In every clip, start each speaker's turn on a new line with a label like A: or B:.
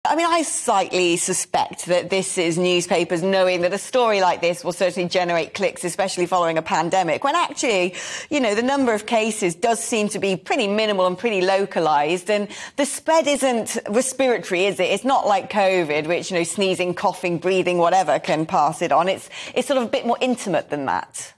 A: I mean, I slightly suspect that this is newspapers knowing that a story like this will certainly generate clicks, especially following a pandemic, when actually, you know, the number of cases does seem to be pretty minimal and pretty localised. And the spread isn't respiratory, is it? It's not like COVID, which, you know, sneezing, coughing, breathing, whatever can pass it on. It's sort of a bit more intimate than that.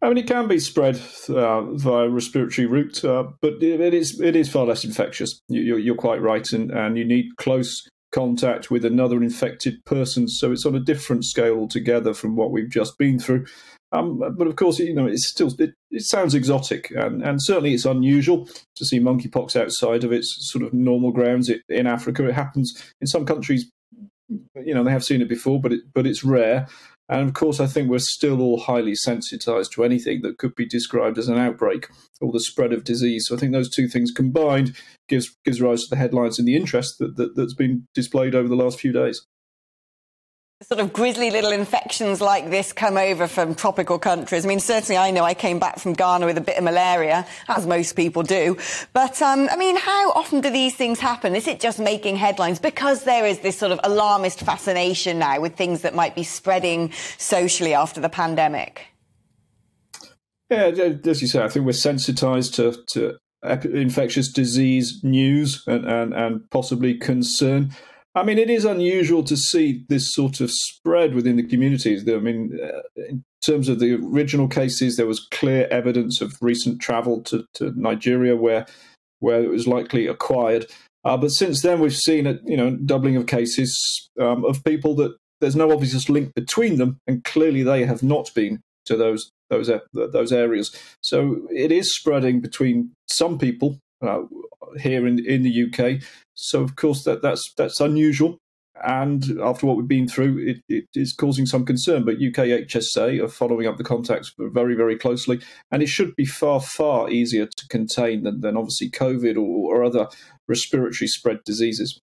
B: I mean, it can be spread via respiratory route, but it is far less infectious. You're quite right, and you need close contact with another infected person, so it's on a different scale altogether from what we've just been through. But of course, you know, it's still it sounds exotic, and certainly it's unusual to see monkeypox outside of its sort of normal grounds in Africa. It happens in some countries, you know, they have seen it before, but it's rare. And of course, I think we're still all highly sensitized to anything that could be described as an outbreak or the spread of disease. So I think those two things combined gives rise to the headlines and the interest that's been displayed over the last few days.
A: Sort of grisly little infections like this come over from tropical countries. I mean, certainly I know I came back from Ghana with a bit of malaria, as most people do. But, I mean, how often do these things happen? Is it just making headlines? Because there is this sort of alarmist fascination now with things that might be spreading socially after the pandemic.
B: Yeah, as you say, I think we're sensitized to infectious disease news and possibly concern. I mean, it is unusual to see this sort of spread within the communities. I mean, in terms of the original cases, there was clear evidence of recent travel to Nigeria where it was likely acquired. But since then, we've seen a doubling of cases of people that there's no obvious link between them, and clearly they have not been to those areas. So it is spreading between some people here in the UK. So of course that's unusual, and after what we've been through, it is causing some concern. But UK HSA are following up the contacts very, very closely, and it should be far easier to contain than obviously COVID or other respiratory spread diseases.